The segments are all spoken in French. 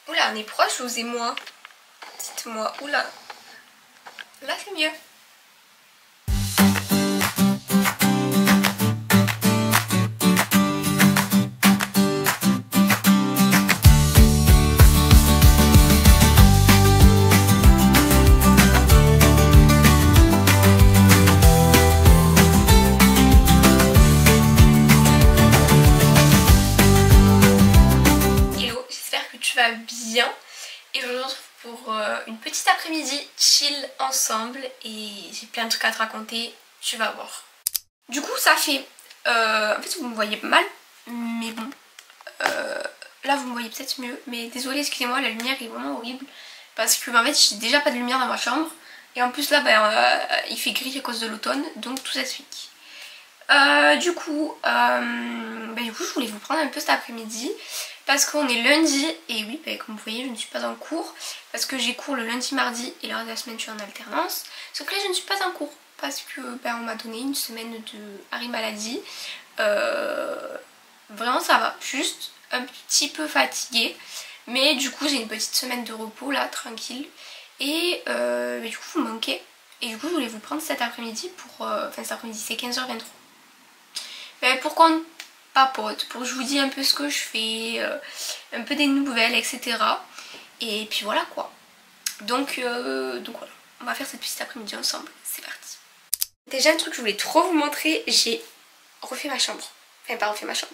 Oula, on est proche, vous et moi. Dites-moi, oula. Là, c'est mieux. Bien et je vous retrouve pour une petite après-midi chill ensemble et j'ai plein de trucs à te raconter, tu vas voir. Du coup ça fait, en fait vous me voyez pas mal mais bon, là vous me voyez peut-être mieux mais désolée excusez-moi la lumière est vraiment horrible parce que en fait j'ai déjà pas de lumière dans ma chambre et en plus là il fait gris à cause de l'automne donc tout s'explique. Du coup je voulais vous prendre un peu cet après-midi parce qu'on est lundi et oui comme vous voyez je ne suis pas en cours parce que j'ai cours le lundi, mardi et le reste de la semaine je suis en alternance, sauf que là je ne suis pas en cours parce que on m'a donné une semaine de arrêt maladie. Vraiment ça va, juste un petit peu fatiguée mais du coup j'ai une petite semaine de repos là tranquille et du coup vous me manquez et du coup je voulais vous prendre cet après-midi pour, cet après-midi c'est 15h23. Pourquoi on papote, pour que je vous dise un peu ce que je fais, un peu des nouvelles, etc. Et puis voilà quoi. Donc voilà, on va faire cette petite après-midi ensemble, c'est parti. Déjà un truc que je voulais trop vous montrer, j'ai refait ma chambre. Enfin pas refait ma chambre,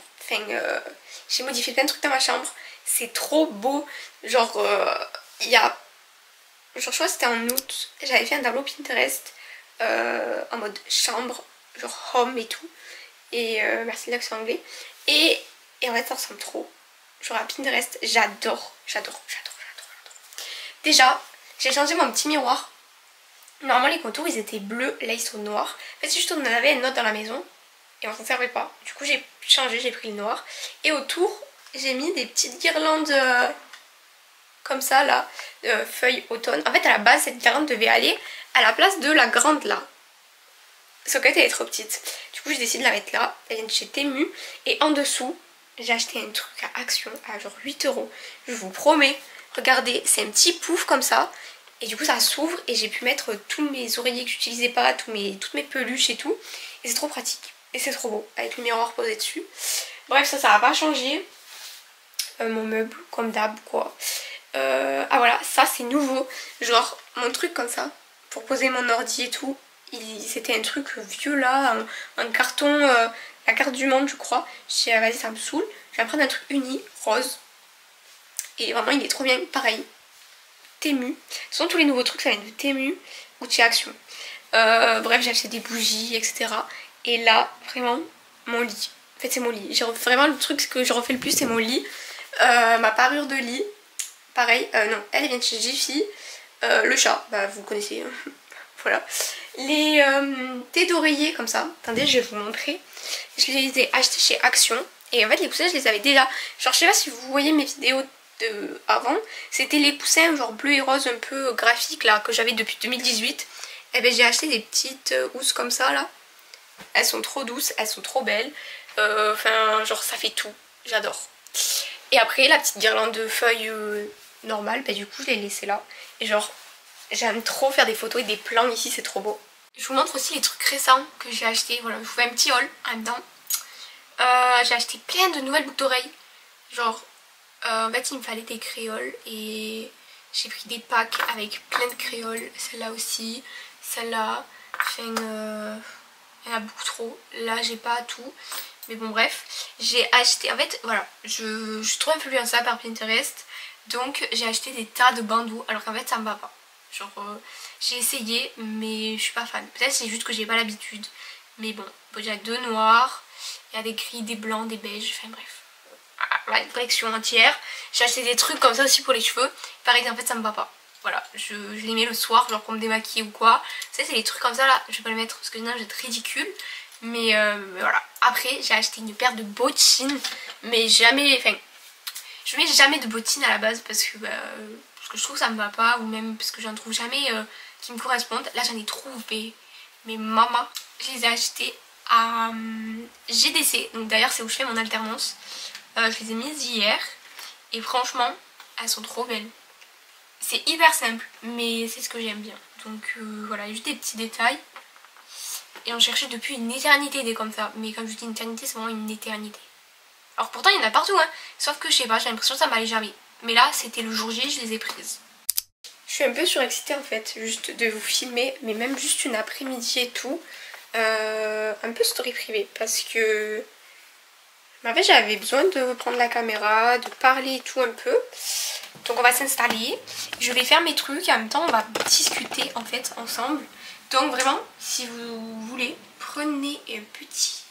j'ai modifié plein de trucs dans ma chambre. C'est trop beau, genre il y a... je crois que c'était en août, j'avais fait un tableau Pinterest en mode chambre, genre home et tout. Et merci l'accent anglais. Et en fait ça ressemble trop. Genre à Pinterest, j'adore. Déjà, j'ai changé mon petit miroir. Normalement les contours ils étaient bleus, là ils sont noirs. En fait c'est juste qu'on en avait une autre dans la maison et on s'en servait pas. Du coup j'ai changé, j'ai pris le noir. Et autour j'ai mis des petites guirlandes comme ça là, feuilles automne. En fait à la base cette guirlande devait aller à la place de la grande là. Sauf qu'elle est trop petite. Du coup j'ai décidé de la mettre là. Elle vient de chez Temu. Et en dessous j'ai acheté un truc à Action à genre 8 €. Je vous promets. Regardez, c'est un petit pouf comme ça. Et du coup ça s'ouvre et j'ai pu mettre tous mes oreillers que j'utilisais pas, toutes mes peluches et tout. Et c'est trop pratique. Et c'est trop beau avec le miroir posé dessus. Bref ça va pas changer mon meuble comme d'hab quoi. Ah voilà, ça c'est nouveau. Genre mon truc comme ça pour poser mon ordi et tout. C'était un truc vieux là, un carton, la carte du monde je crois. J'ai dit vas-y ça me saoule, je vais prendre un truc uni, rose. Et vraiment il est trop bien, pareil. Temu, ce sont tous les nouveaux trucs ça vient de Temu ou de chez Action. Bref j'ai acheté des bougies etc. Et là vraiment mon lit, en fait c'est mon lit. Vraiment le truc que je refais le plus c'est mon lit. Ma parure de lit, pareil, non elle vient de chez Jiffy. Le chat, bah vous connaissez. Voilà. Les thés d'oreiller comme ça. Attendez, je vais vous montrer. Je les ai achetés chez Action. Et en fait, les coussins, je les avais déjà. Genre, je sais pas si vous voyez mes vidéos de avant. C'était les coussins genre bleu et rose un peu graphiques là, que j'avais depuis 2018. Et ben j'ai acheté des petites housses comme ça là. Elles sont trop douces, elles sont trop belles. Enfin, genre ça fait tout. J'adore. Et après, la petite guirlande de feuilles normale, bah du coup, je l'ai laissée là. Et genre... j'aime trop faire des photos et des plans ici, c'est trop beau. Je vous montre aussi les trucs récents que j'ai acheté. Voilà, je vous fais un petit haul en même temps. J'ai acheté plein de nouvelles boucles d'oreilles. Genre, en fait, il me fallait des créoles et j'ai pris des packs avec plein de créoles. Celle-là aussi, celle-là. Enfin, il y en a beaucoup trop. Là, j'ai pas tout. Mais bon, bref. J'ai acheté, en fait, voilà, je suis trop influençable par Pinterest. Donc, j'ai acheté des tas de bandeaux alors qu'en fait, ça me va pas. Genre j'ai essayé mais je suis pas fan. Peut-être c'est juste que j'ai pas l'habitude. Mais bon, il y a deux noirs, il y a des gris, des blancs, des beiges, enfin bref. Voilà, une collection entière. J'ai acheté des trucs comme ça aussi pour les cheveux. Pareil en fait ça me va pas. Voilà, je les mets le soir genre pour me démaquiller ou quoi. Vous savez c'est les trucs comme ça là, je vais pas les mettre parce que sinon je vais être ridicule. Mais voilà. Après j'ai acheté une paire de bottines. Mais jamais, enfin je mets jamais de bottines à la base parce que je trouve que ça me va pas ou même parce que j'en trouve jamais qui me correspondent. Là j'en ai trouvé mais maman, je les ai achetées à GDC, donc d'ailleurs c'est où je fais mon alternance. Je les ai mises hier et franchement elles sont trop belles. C'est hyper simple, mais c'est ce que j'aime bien. Donc voilà, juste des petits détails. Et on cherchait depuis une éternité des comme ça. Mais comme je dis une éternité, c'est vraiment une éternité. Alors pourtant il y en a partout hein. Sauf que je sais pas, j'ai l'impression que ça m'allait jamais. Mais là c'était le jour J, je les ai prises. Je suis un peu surexcitée en fait, juste de vous filmer. Mais même juste une après-midi et tout. Un peu story privée. Parce que en fait j'avais besoin de prendre la caméra, de parler et tout un peu. Donc on va s'installer. Je vais faire mes trucs et en même temps on va discuter en fait ensemble. Donc vraiment, si vous voulez, prenez une petite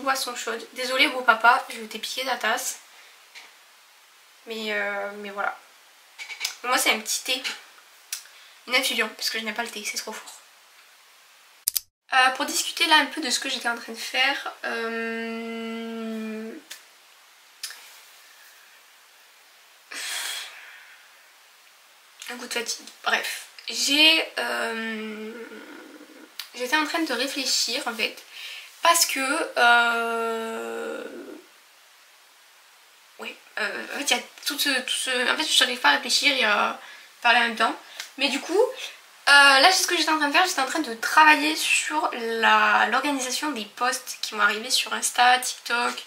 boisson chaude. Désolée beau papa, je t'ai piqué ta tasse. Mais voilà. Moi c'est un petit thé. Une infusion, parce que je n'aime pas le thé, c'est trop fort. Pour discuter là un peu de ce que j'étais en train de faire. Un coup de fatigue. Bref. J'étais en train de réfléchir en fait. Parce que oui, en fait il y a tout ce... En fait je n'arrive pas à réfléchir et à parler en même temps. Mais du coup, là ce que j'étais en train de faire, j'étais en train de travailler sur l'organisation des posts qui vont arriver sur Insta, TikTok,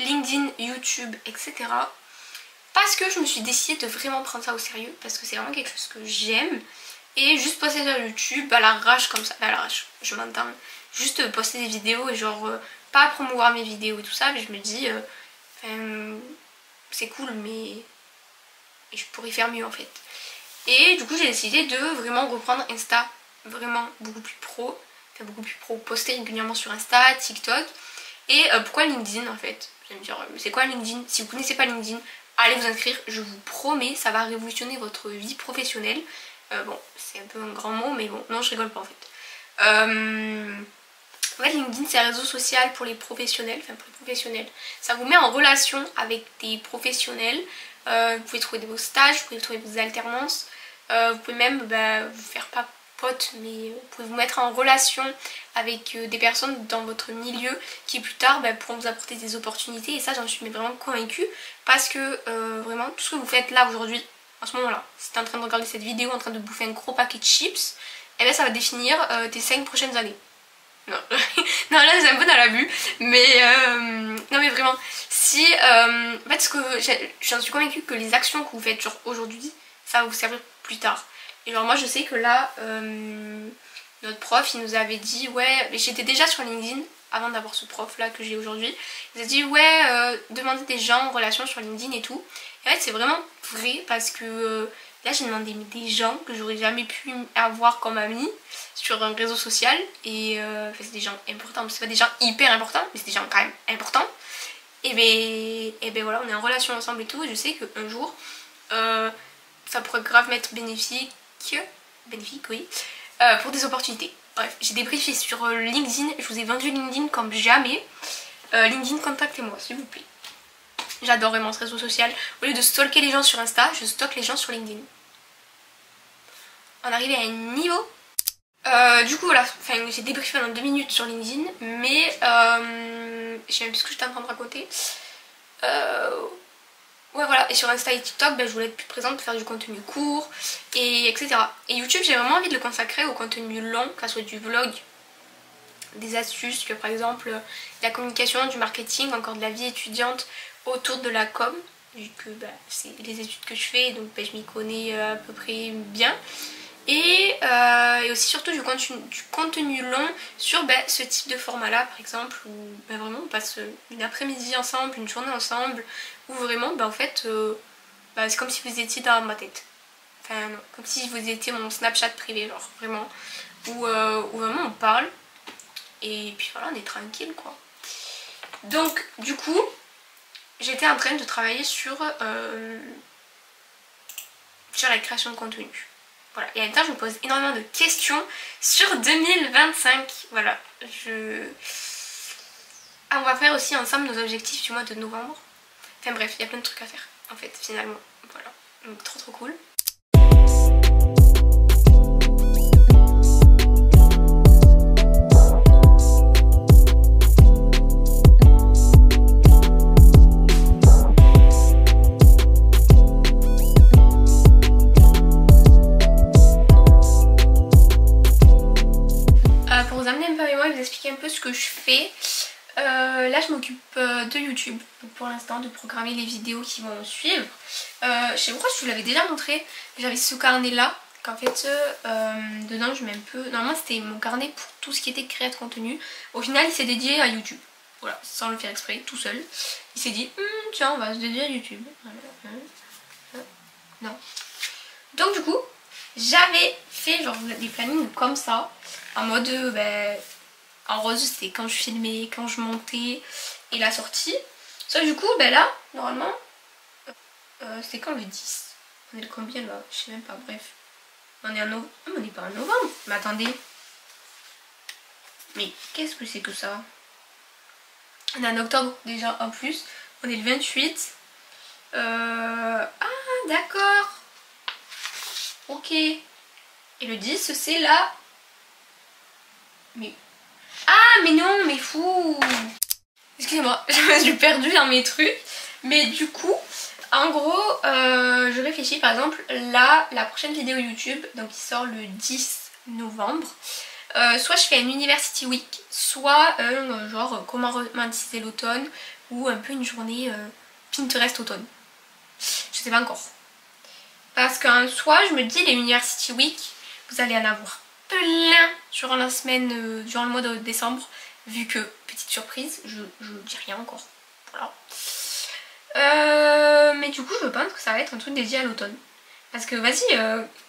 LinkedIn, YouTube, etc. Parce que je me suis décidée de vraiment prendre ça au sérieux. Parce que c'est vraiment quelque chose que j'aime. Et juste poster sur YouTube à l'arrache comme ça. À l'arrache, je m'entends. Juste poster des vidéos et genre pas promouvoir mes vidéos et tout ça. Mais je me dis, c'est cool mais je pourrais faire mieux en fait. Et du coup j'ai décidé de vraiment reprendre Insta. Vraiment beaucoup plus pro. Enfin beaucoup plus pro. Poster régulièrement sur Insta, TikTok. Et pourquoi LinkedIn en fait? Vous allez me dire, c'est quoi LinkedIn? Si vous connaissez pas LinkedIn, allez vous inscrire, je vous promets, ça va révolutionner votre vie professionnelle. Bon, c'est un peu un grand mot, mais bon, non, je rigole pas en fait. En fait, LinkedIn, c'est un réseau social pour les professionnels, enfin pour les professionnels. Ça vous met en relation avec des professionnels. Vous pouvez trouver vos stages, vous pouvez trouver vos alternances. Vous pouvez même vous faire pas potes, mais vous pouvez vous mettre en relation avec des personnes dans votre milieu qui plus tard pourront vous apporter des opportunités. Et ça, j'en suis vraiment convaincue parce que vraiment, tout ce que vous faites là aujourd'hui, en ce moment là, si tu es en train de regarder cette vidéo en train de bouffer un gros paquet de chips, et bien ça va définir tes 5 prochaines années. Non, non là c'est un peu dans l'abus, mais non mais vraiment, si en fait ce que j'en suis convaincue que les actions que vous faites genre aujourd'hui, ça va vous servir plus tard. Et genre moi je sais que là, notre prof il nous avait dit, ouais, j'étais déjà sur LinkedIn avant d'avoir ce prof là que j'ai aujourd'hui, il nous a dit ouais, demandez des gens en relation sur LinkedIn et tout. Et en fait c'est vraiment vrai parce que là j'ai demandé des gens que j'aurais jamais pu avoir comme amis sur un réseau social. Et c'est des gens importants, c'est pas des gens hyper importants, mais c'est des gens quand même importants. Et ben voilà, on est en relation ensemble et tout. Et je sais qu'un jour ça pourrait grave m'être bénéfique oui, pour des opportunités. Bref, j'ai débriefé sur LinkedIn, je vous ai vendu LinkedIn comme jamais. LinkedIn, contactez-moi s'il vous plaît. J'adore vraiment ce réseau social. Au lieu de stalker les gens sur Insta, je stalk les gens sur LinkedIn. On arrive à un niveau. Du coup voilà, j'ai débriefé pendant 2 minutes sur LinkedIn, mais je sais même plus ce que j'étais en train de raconter. Ouais voilà, et sur Insta et TikTok, je voulais être plus présente pour faire du contenu court, et etc. Et YouTube, j'ai vraiment envie de le consacrer au contenu long, que ce soit du vlog, des astuces, que par exemple de la communication, du marketing, encore de la vie étudiante autour de la com, vu que c'est les études que je fais, donc je m'y connais à peu près bien. Et aussi surtout du contenu long sur ce type de format là par exemple, où vraiment on passe une après-midi ensemble, une journée ensemble, où vraiment en fait c'est comme si vous étiez dans ma tête, enfin non, comme si vous étiez mon Snapchat privé, genre vraiment, où vraiment on parle et puis voilà, on est tranquille quoi. Donc du coup j'étais en train de travailler sur la création de contenu. Voilà. Et en même temps je me pose énormément de questions sur 2025. Voilà. On va faire aussi ensemble nos objectifs du mois de novembre. Enfin bref, il y a plein de trucs à faire en fait finalement. Voilà. Donc trop cool. là je m'occupe de YouTube pour l'instant, de programmer les vidéos qui vont suivre. Je sais pas pourquoi je vous l'avais déjà montré, j'avais ce carnet là, qu'en fait dedans je mets un peu... Normalement c'était mon carnet pour tout ce qui était créer de contenu. Au final il s'est dédié à YouTube. Voilà, sans le faire exprès, tout seul. Il s'est dit, tiens on va se dédier à YouTube. Non. Donc du coup, j'avais fait genre des plannings comme ça, en mode en rose c'était quand je filmais, quand je montais et la sortie. Sauf du coup, là, normalement, c'est quand le 10? On est le combien là? Je sais même pas, bref. On est en novembre. On n'est pas en novembre. Mais attendez. Mais qu'est-ce que c'est que ça? On est en octobre déjà en plus. On est le 28. Ah d'accord. Ok. Et le 10 c'est là. Mais... Ah mais non, mais fou. Excusez-moi, je me suis perdue dans mes trucs. Mais du coup, en gros, je réfléchis par exemple là, la prochaine vidéo YouTube, donc qui sort le 10 novembre. Soit je fais un University Week, soit genre comment romantiser l'automne, ou un peu une journée Pinterest automne. Je sais pas encore. Parce qu'en soi, je me dis les University Week, vous allez en avoir plein durant la semaine, durant le mois de décembre, vu que, petite surprise, je dis rien encore. Voilà. Mais du coup, je pense que ça va être un truc dédié à l'automne. Parce que vas-y,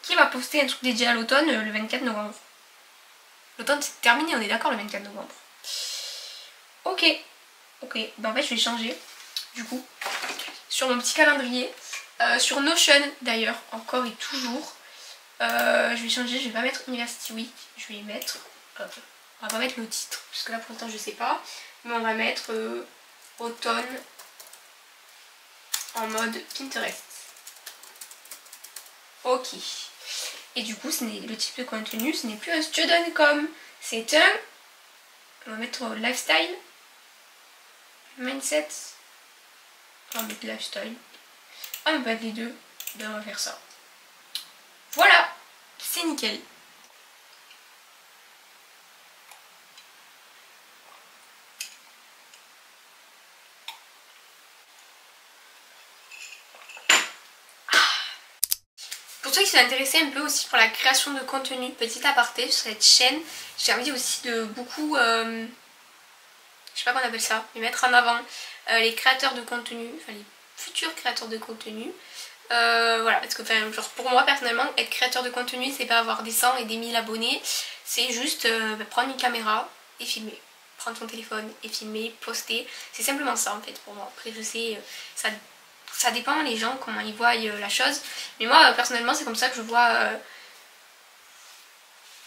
qui va poster un truc dédié à l'automne le 24 novembre? L'automne c'est terminé, on est d'accord, le 24 novembre. Ok, ok, en fait je vais changer du coup sur mon petit calendrier, sur Notion d'ailleurs, encore et toujours. Je vais changer, je vais pas mettre University Week, je vais mettre, on va pas mettre le titre, parce que là pour l'instant je sais pas, mais on va mettre automne en mode Pinterest. Ok. Et du coup, le type de contenu, ce n'est plus un student.com, c'est un... On va mettre lifestyle, mindset, on va mettre lifestyle. Ah, on va mettre les deux, on va faire ça. Voilà, c'est nickel. Pour ceux qui sont intéressés un peu aussi pour la création de contenu, petit aparté sur cette chaîne, j'ai envie aussi de beaucoup, je sais pas comment on appelle ça, mais mettre en avant les créateurs de contenu, enfin les futurs créateurs de contenu. Voilà, parce que genre pour moi personnellement, être créateur de contenu, c'est pas avoir des 100 et des 1000 abonnés, c'est juste prendre une caméra et filmer. Prendre ton téléphone et filmer, poster, c'est simplement ça en fait pour moi. Après je sais, ça dépend les gens comment ils voient la chose, mais moi personnellement c'est comme ça que je vois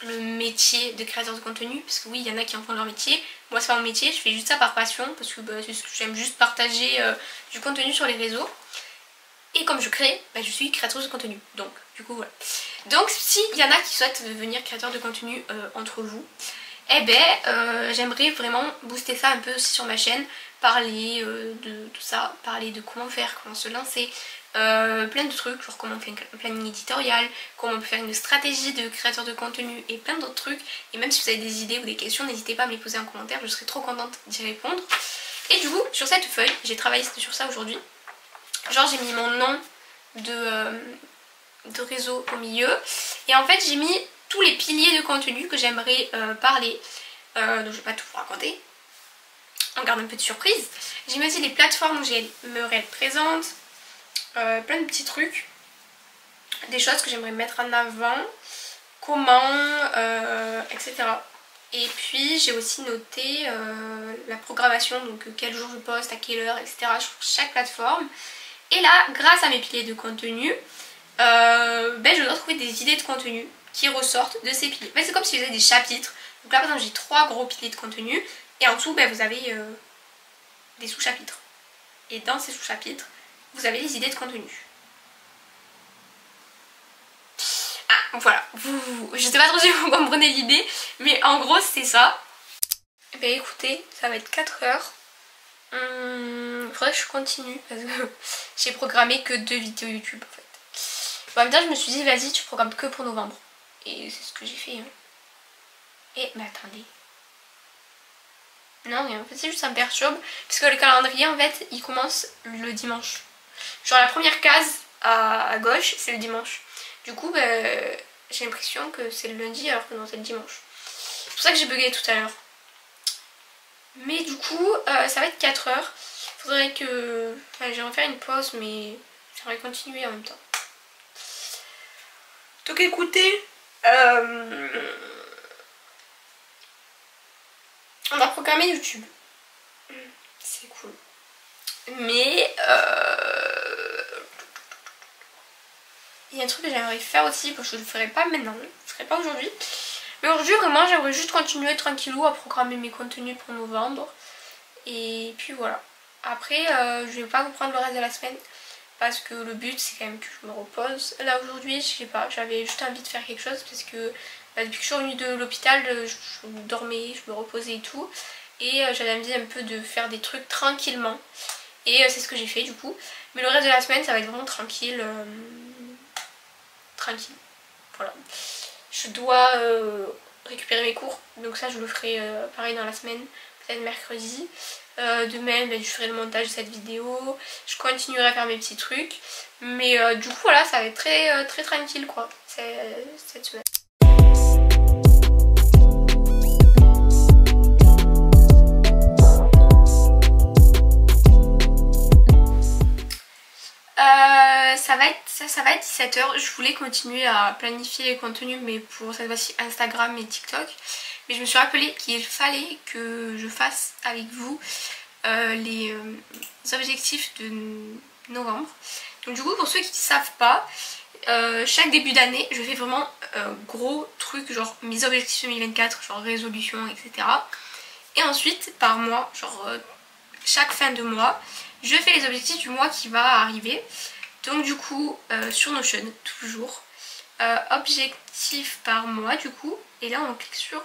le métier de créateur de contenu, parce que oui il y en a qui en font leur métier, moi c'est pas mon métier, je fais juste ça par passion, parce que j'aime juste partager du contenu sur les réseaux, et comme je crée, je suis créatrice de contenu, donc du coup voilà. Donc s'il y en a qui souhaitent devenir créateur de contenu entre vous, eh ben j'aimerais vraiment booster ça un peu aussi sur ma chaîne, parler de tout ça, parler de comment faire, comment se lancer, plein de trucs, genre comment on fait un planning éditorial, comment on peut faire une stratégie de créateur de contenu et plein d'autres trucs. Et même si vous avez des idées ou des questions, n'hésitez pas à me les poser en commentaire, je serai trop contente d'y répondre. Et du coup, sur cette feuille, j'ai travaillé sur ça aujourd'hui. Genre j'ai mis mon nom de réseau au milieu, et en fait j'ai mis tous les piliers de contenu que j'aimerais parler. Donc je vais pas tout vous raconter, on garde un peu de surprise. J'ai mis aussi les plateformes où j'aimerais être présente, plein de petits trucs, des choses que j'aimerais mettre en avant, comment, etc. Et puis j'ai aussi noté la programmation, donc quel jour je poste, à quelle heure, etc. sur chaque plateforme. Et là, grâce à mes piliers de contenu, je dois trouver des idées de contenu qui ressortent de ces piliers. C'est comme si je faisais des chapitres. Donc là par exemple j'ai 3 gros piliers de contenu, et en dessous vous avez des sous-chapitres. Et dans ces sous-chapitres, vous avez les idées de contenu. Ah voilà, je sais pas trop si vous comprenez l'idée, mais en gros c'est ça. Écoutez, ça va être 4 heures. Il faudrait que je continue parce que j'ai programmé que 2 vidéos YouTube en fait. En même temps je me suis dit vas-y tu programmes que pour novembre. Et c'est ce que j'ai fait. Et mais attendez. Non, rien. En fait, c'est juste ça me perturbe. Parce que le calendrier, en fait, il commence le dimanche. Genre la première case à gauche, c'est le dimanche. Du coup, j'ai l'impression que c'est le lundi alors que non, c'est le dimanche. C'est pour ça que j'ai bugué tout à l'heure. Mais du coup, ça va être 4 heures. Faudrait que... Enfin, j'aimerais faire une pause, mais j'aimerais continuer en même temps. Donc écoutez, on a programmé YouTube. C'est cool. Mais il y a un truc que j'aimerais faire aussi, parce que je ne le ferai pas maintenant, je ne le ferai pas aujourd'hui. Mais aujourd'hui vraiment j'aimerais juste continuer tranquillou à programmer mes contenus pour novembre. Et puis voilà. Après je vais pas vous prendre le reste de la semaine. Parce que le but c'est quand même que je me repose. Là aujourd'hui je sais pas, j'avais juste envie de faire quelque chose. Parce que depuis que je suis revenue de l'hôpital, je dormais, je me reposais et tout. Et j'avais envie un peu de faire des trucs tranquillement. Et c'est ce que j'ai fait du coup. Mais le reste de la semaine ça va être vraiment tranquille. Tranquille. Voilà. Je dois récupérer mes cours. Donc ça je le ferai pareil dans la semaine. Peut-être mercredi. Demain je ferai le montage de cette vidéo. Je continuerai à faire mes petits trucs. Mais du coup voilà, ça va être très, très tranquille quoi. Cette semaine. Ça va être 17h. Je voulais continuer à planifier les contenus, mais pour cette fois-ci Instagram et TikTok. Mais je me suis rappelé qu'il fallait que je fasse avec vous les objectifs de novembre. Donc du coup, pour ceux qui ne savent pas, chaque début d'année, je fais vraiment gros trucs, genre mes objectifs 2024, genre résolution, etc. Et ensuite, par mois, genre chaque fin de mois, je fais les objectifs du mois qui va arriver. Donc du coup, sur Notion, toujours, objectifs par mois du coup. Et là on clique sur,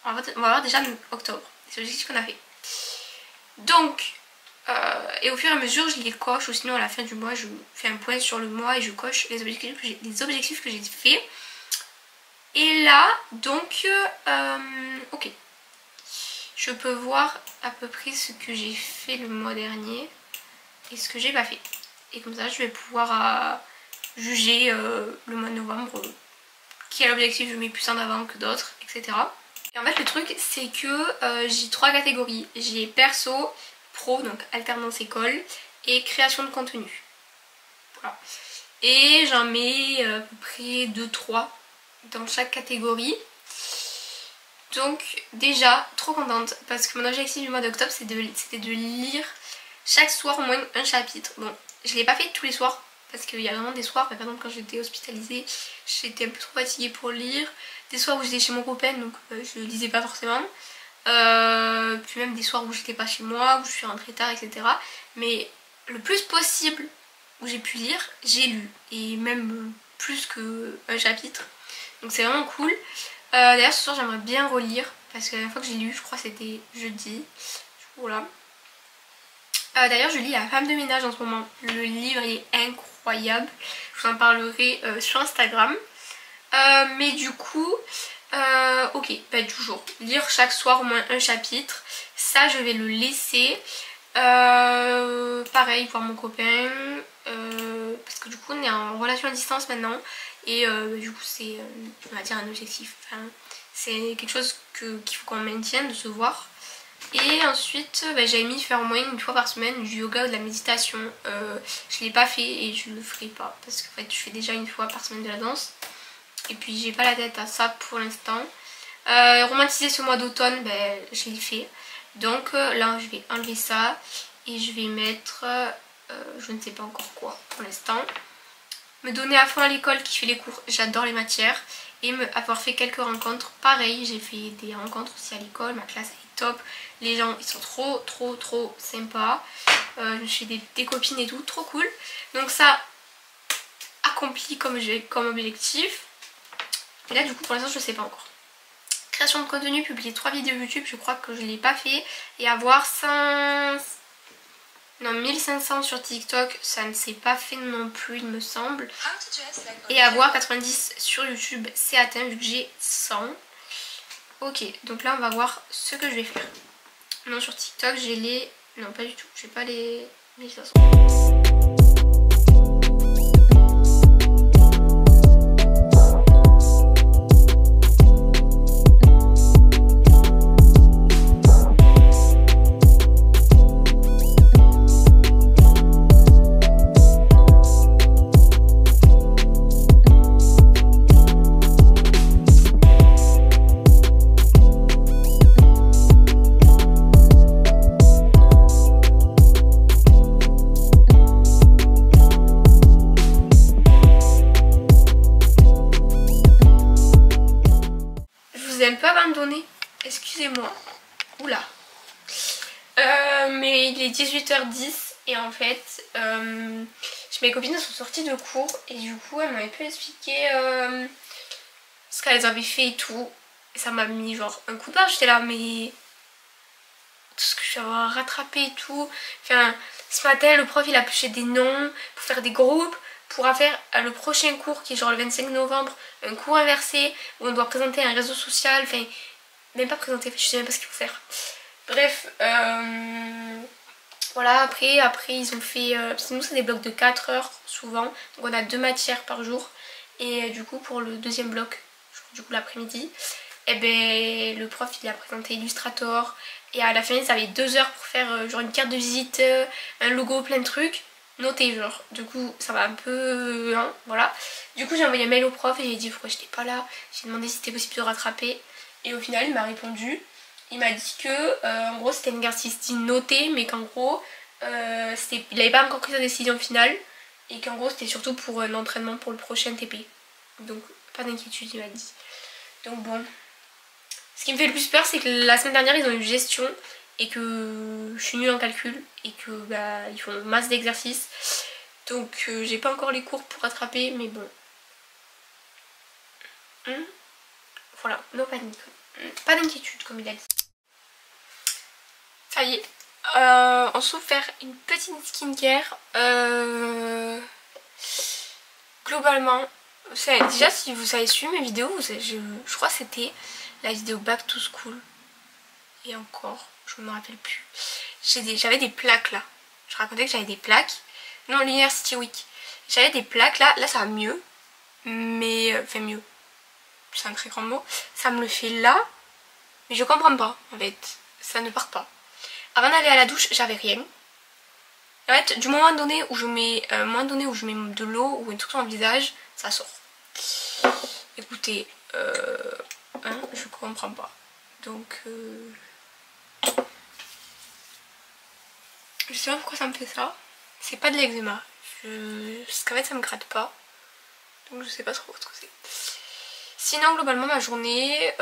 on va voir déjà octobre, les objectifs qu'on a fait. Donc, et au fur et à mesure je les coche, ou sinon à la fin du mois je fais un point sur le mois et je coche les objectifs que j'ai fait. Et là, donc, ok. Je peux voir à peu près ce que j'ai fait le mois dernier et ce que j'ai pas fait. Et comme ça je vais pouvoir juger le mois de novembre, quel objectif je mets plus en avant que d'autres, etc. Et en fait le truc c'est que j'ai 3 catégories. J'ai perso, pro, donc alternance école, et création de contenu. Voilà. Et j'en mets à peu près 2-3 dans chaque catégorie. Donc déjà trop contente parce que mon objectif du mois d'octobre c'était de lire chaque soir au moins un chapitre. Bon, je ne l'ai pas fait tous les soirs parce qu'il y a vraiment des soirs, par exemple quand j'étais hospitalisée, j'étais un peu trop fatiguée pour lire. Des soirs où j'étais chez mon copain, donc je lisais pas forcément. Puis même des soirs où j'étais pas chez moi, où je suis rentrée tard, etc. Mais le plus possible où j'ai pu lire, j'ai lu. Et même plus qu'un chapitre. Donc c'est vraiment cool. D'ailleurs ce soir j'aimerais bien relire parce que la dernière fois que j'ai lu, je crois que c'était jeudi. Voilà. D'ailleurs je lis La femme de ménage en ce moment. Le livre il est incroyable. Je vous en parlerai sur Instagram. Mais du coup, ok, bah toujours lire chaque soir au moins un chapitre. Ça je vais le laisser. Pareil pour mon copain. Parce que du coup on est en relation à distance maintenant. Et du coup c'est, on va dire, un objectif. Enfin, c'est quelque chose qu'il faut qu'on maintienne, de se voir. Et ensuite j'avais mis faire au moins une fois par semaine du yoga ou de la méditation. Je l'ai pas fait et je le ferai pas parce que en fait je fais déjà une fois par semaine de la danse. Et puis j'ai pas la tête à ça pour l'instant. Romantiser ce mois d'automne, je l'ai fait. Donc là je vais enlever ça et je vais mettre je ne sais pas encore quoi pour l'instant. Me donner à fond à l'école qui fait les cours, j'adore les matières. Et avoir fait quelques rencontres, pareil, j'ai fait des rencontres aussi à l'école, ma classe est top. Les gens ils sont trop sympas. Je fais des copines et tout, trop cool. Donc ça, accompli comme objectif. Et là du coup pour l'instant je sais pas encore. Création de contenu, publier 3 vidéos YouTube, je crois que je l'ai pas fait. Et avoir 1500 sur TikTok, ça ne s'est pas fait non plus il me semble. Et avoir 90 sur YouTube, c'est atteint vu que j'ai 100. Ok, donc là on va voir ce que je vais faire. Non, sur TikTok j'ai les... Non, pas du tout, j'ai pas les 1500. Excusez-moi. Oula. Mais il est 18h10 et en fait, mes copines sont sorties de cours et du coup elles m'avaient pu expliquer ce qu'elles avaient fait et tout. Et ça m'a mis genre un coup de barre, j'étais là mais tout ce que je vais avoir rattrapé et tout. Enfin, ce matin le prof il a pioché des noms pour faire des groupes. Pour faire le prochain cours qui est genre le 25 novembre, un cours inversé où on doit présenter un réseau social, enfin même pas présenter, je sais même pas ce qu'il faut faire. Bref, voilà, après ils ont fait, parce que nous c'est des blocs de 4 heures souvent, donc on a 2 matières par jour. Et du coup pour le deuxième bloc, du coup l'après-midi, et ben le prof il a présenté Illustrator et à la fin ils avaient 2 heures pour faire genre une carte de visite, un logo, plein de trucs. Noté genre, du coup ça va un peu, hein, voilà. Du coup j'ai envoyé un mail au prof et j'ai dit pourquoi j'étais pas là, j'ai demandé si c'était possible de rattraper et au final il m'a répondu, il m'a dit que en gros c'était un exercice dit noté mais qu'en gros il avait pas encore pris sa décision finale et qu'en gros c'était surtout pour un entraînement pour le prochain TP, donc pas d'inquiétude il m'a dit. Donc bon, ce qui me fait le plus peur c'est que la semaine dernière ils ont eu gestion et que je suis nulle en calcul et que bah ils font masse d'exercices, donc j'ai pas encore les cours pour rattraper mais bon, voilà, no panique, pas d'inquiétude comme il a dit. Ça y est, on se trouve faire une petite skincare. Globalement, déjà si vous avez suivi mes vidéos, je crois que c'était la vidéo Back to School et encore je me rappelle plus. J'avais des plaques là. Je racontais que j'avais des plaques. Non, l'University Week. J'avais des plaques là. Là ça va mieux. Mais... Enfin mieux. C'est un très grand mot. Ça me le fait là. Mais je comprends pas en fait. Ça ne part pas. Avant d'aller à la douche, j'avais rien. En fait, du moment donné où je mets, de l'eau ou un truc sur mon visage, ça sort. Écoutez, je comprends pas. Donc... je sais pas pourquoi ça me fait ça. C'est pas de l'eczéma. Parce qu'en fait ça me gratte pas. Donc je sais pas trop ce que c'est. Sinon globalement ma journée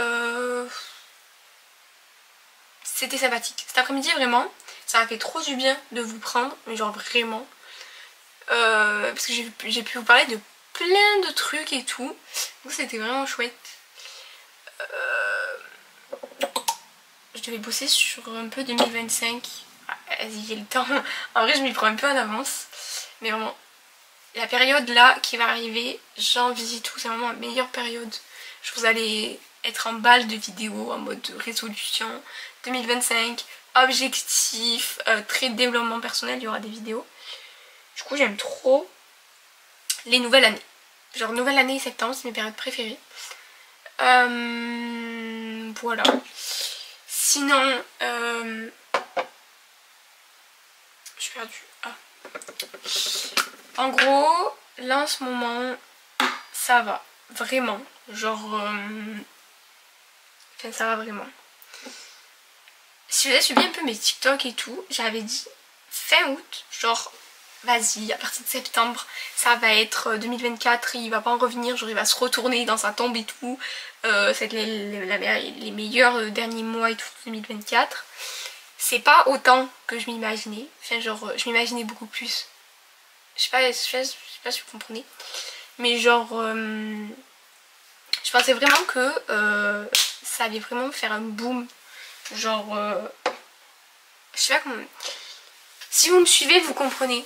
c'était sympathique. Cet après-midi vraiment ça m'a fait trop du bien de vous prendre. Mais genre vraiment. Parce que j'ai pu vous parler de plein de trucs et tout. Donc c'était vraiment chouette. Je devais bosser sur un peu 2025. Vas-y, j'ai le temps. En vrai je m'y prends un peu en avance. Mais vraiment, la période là qui va arriver, janvier et tout, c'est vraiment la meilleure période. Je vous allez être en balle de vidéos en mode résolution 2025, objectif, trait de développement personnel, il y aura des vidéos. Du coup j'aime trop les nouvelles années. Genre nouvelle année et septembre, c'est mes périodes préférées. Voilà. Sinon, je suis perdue. Ah. En gros, là en ce moment, ça va. Vraiment. Genre... Enfin, ça va vraiment. Si vous avez suivi un peu mes TikTok et tout, j'avais dit fin août, genre... Vas-y, à partir de septembre, ça va être 2024, il va pas en revenir, genre il va se retourner dans sa tombe et tout. Ça va être les meilleurs derniers mois et tout, 2024. C'est pas autant que je m'imaginais, enfin genre je m'imaginais beaucoup plus. Je sais pas si vous comprenez. Mais genre, je pensais vraiment que ça allait vraiment faire un boom. Genre, je sais pas comment... Si vous me suivez, vous comprenez.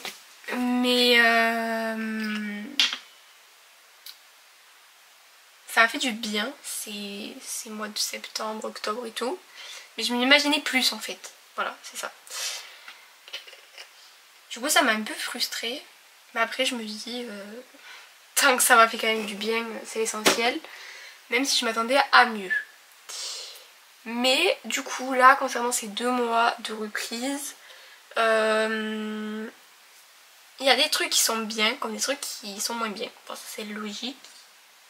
Mais ça m'a fait du bien ces mois de septembre, octobre et tout. Mais je m'imaginais plus en fait. Voilà, c'est ça. Du coup ça m'a un peu frustrée. Mais après je me dis, tant que ça m'a fait quand même du bien, c'est l'essentiel. Même si je m'attendais à mieux. Mais du coup là, concernant ces 2 mois de reprise, il y a des trucs qui sont bien, comme des trucs qui sont moins bien. Bon, ça c'est logique.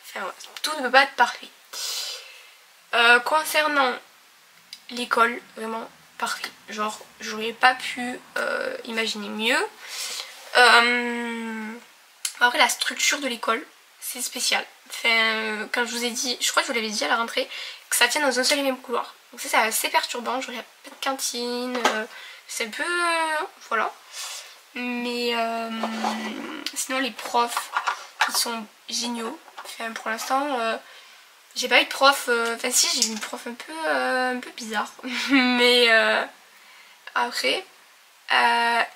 Enfin, ouais, tout ne peut pas être parfait. Concernant l'école, vraiment parfait. Genre, j'aurais pas pu imaginer mieux. Après, la structure de l'école, c'est spécial. Enfin, quand je vous ai dit, je crois que je vous l'avais dit à la rentrée, que ça tient dans un seul et même couloir. Donc ça, c'est assez perturbant. Genre, il n'y a pas de cantine. C'est un peu... voilà. Mais sinon, les profs, ils sont géniaux. Enfin, pour l'instant... j'ai pas eu de prof, enfin si j'ai eu une prof un peu bizarre, mais après,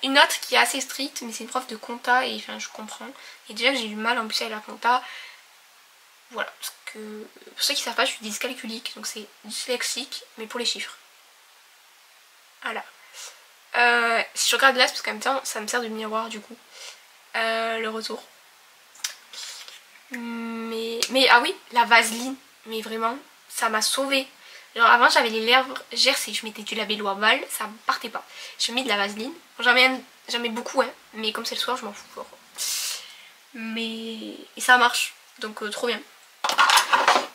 une autre qui est assez stricte, mais c'est une prof de compta et enfin je comprends, et déjà que j'ai eu mal en plus avec la compta, voilà, parce que pour ceux qui savent pas je suis dyscalculique, donc c'est dyslexique, mais pour les chiffres, voilà. Si je regarde là, c'est parce qu'en même temps ça me sert de miroir du coup, le retour. Mais ah oui, la vaseline, mais vraiment, ça m'a sauvée. Genre avant j'avais les lèvres gercées, je mettais du labello à balle, ça me partait pas. Je mets de la vaseline, j'en mets beaucoup hein, mais comme c'est le soir je m'en fous genre. Mais et ça marche, donc trop bien.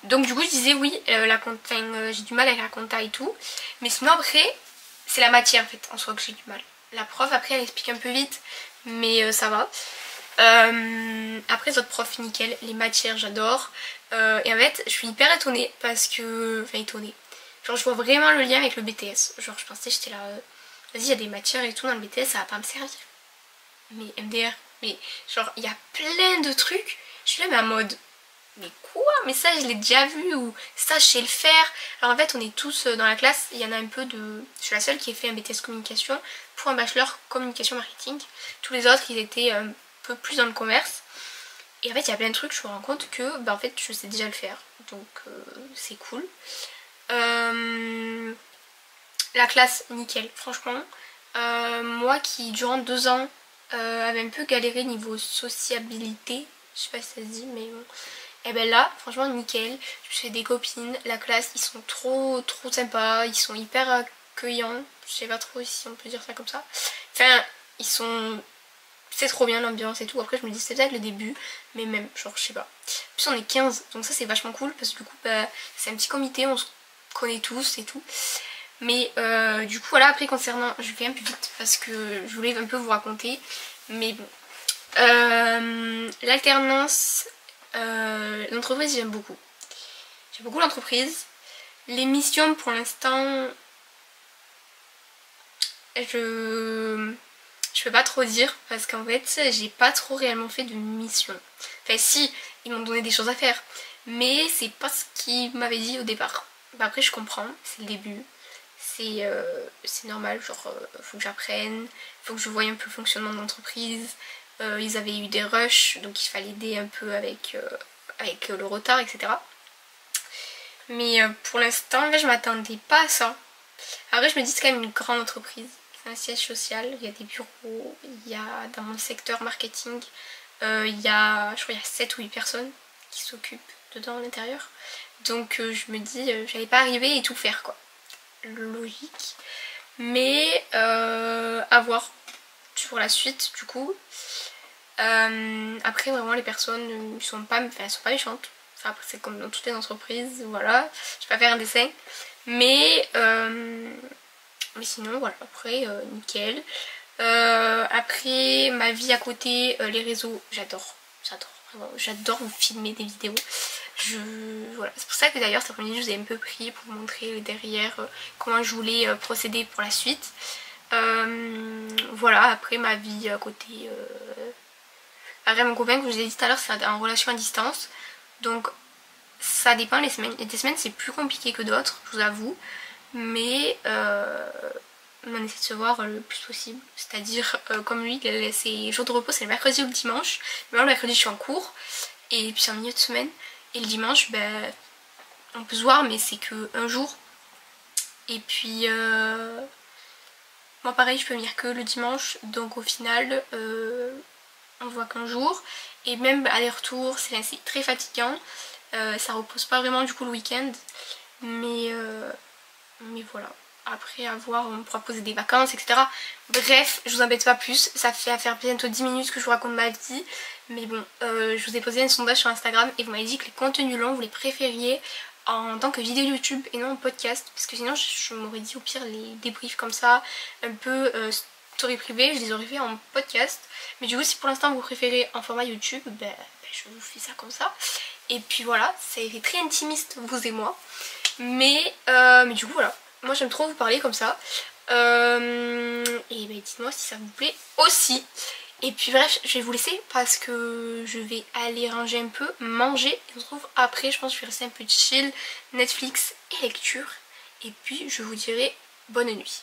Donc du coup je disais oui, j'ai du mal avec la compta et tout, mais sinon après c'est la matière en fait en soi que j'ai du mal. La prof après elle explique un peu vite, mais ça va. Après les autres profs nickel, les matières j'adore. Et en fait je suis hyper étonnée parce que... Enfin étonnée. Genre je vois vraiment le lien avec le BTS. Genre je pensais, j'étais là... Vas-y il y a des matières et tout dans le BTS, ça va pas me servir. Mais MDR, mais genre il y a plein de trucs. Je suis là mais en mode... Mais quoi? Mais ça je l'ai déjà vu, ou ça je sais le faire. Alors en fait on est tous dans la classe, il y en a un peu de... Je suis la seule qui ait fait un BTS communication pour un bachelor communication marketing. Tous les autres ils étaient un peu plus dans le commerce. Et en fait il y a plein de trucs, je me rends compte que bah en fait je sais déjà le faire. Donc c'est cool. La classe nickel, franchement. Moi qui durant 2 ans avait un peu galéré niveau sociabilité, je sais pas si ça se dit mais bon. Et ben là franchement nickel, je me fais des copines, la classe ils sont trop sympas, ils sont hyper accueillants, je sais pas trop si on peut dire ça comme ça. Enfin ils sont... C'est trop bien l'ambiance et tout, après je me dis c'est peut-être le début, mais même genre je sais pas. En plus on est 15 donc ça c'est vachement cool parce que du coup bah, c'est un petit comité, on se connaît tous et tout. Mais du coup voilà, après concernant, je vais un peu vite parce que je voulais un peu vous raconter, mais bon. L'alternance, l'entreprise j'aime beaucoup. J'aime beaucoup l'entreprise. Les missions pour l'instant, je peux pas trop dire parce qu'en fait j'ai pas trop réellement fait de mission. Enfin si, ils m'ont donné des choses à faire, mais c'est pas ce qu'ils m'avaient dit au départ. Bah, après je comprends, c'est le début. C'est normal, genre faut que j'apprenne, faut que je voie un peu le fonctionnement de l'entreprise. Ils avaient eu des rushs, donc il fallait aider un peu avec le retard, etc. Mais pour l'instant, je m'attendais pas à ça. Après, je me dis c'est quand même une grande entreprise. C'est un siège social, il y a des bureaux, il y a dans mon secteur marketing, il y a, je crois qu'il y a 7 ou 8 personnes qui s'occupent dedans à l'intérieur. Donc je me dis, j'allais pas arriver et tout faire quoi. Logique. Mais à voir sur la suite du coup. Après vraiment les personnes sont pas méchantes. Enfin, après c'est comme dans toutes les entreprises, voilà. Je vais pas faire un dessin. Mais sinon voilà, après nickel. Après ma vie à côté, les réseaux, j'adore. J'adore vous filmer des vidéos. Voilà. C'est pour ça que d'ailleurs cet après-midi je vous ai un peu pris pour vous montrer derrière comment je voulais procéder pour la suite. Voilà, après ma vie à côté. Après mon copain, comme je vous ai dit tout à l'heure, c'est en relation à distance. Donc ça dépend les semaines. Il y a des semaines c'est plus compliqué que d'autres, je vous avoue. Mais on essaie de se voir le plus possible. C'est-à-dire comme lui, ses jours de repos c'est le mercredi ou le dimanche. Mais moi le mercredi je suis en cours. Et puis c'est en milieu de semaine. Et le dimanche, ben, on peut se voir mais c'est que un jour. Et puis Moi pareil, je peux venir que le dimanche, donc au final on voit qu'un jour. Et même aller-retour, c'est très fatigant. Ça repose pas vraiment du coup le week-end. Mais voilà. Après à voir, on pourra poser des vacances, etc. Bref, je vous embête pas plus. Ça fait à faire bientôt 10 minutes que je vous raconte ma vie. Mais bon, je vous ai posé un sondage sur Instagram et vous m'avez dit que les contenus longs, vous les préfériez en tant que vidéo YouTube et non en podcast. Parce que sinon, je m'aurais dit au pire les débriefs comme ça, un peu story privée, je les aurais fait en podcast. Mais du coup, si pour l'instant vous préférez en format YouTube, je vous fais ça comme ça. Et puis voilà, ça a été très intimiste, vous et moi. Mais du coup, voilà. Moi j'aime trop vous parler comme ça. Et dites-moi si ça vous plaît aussi. Et puis bref, je vais vous laisser parce que je vais aller ranger un peu, manger. Et on se retrouve après, je pense que je vais rester un peu chill, Netflix et lecture. Et puis je vous dirai bonne nuit.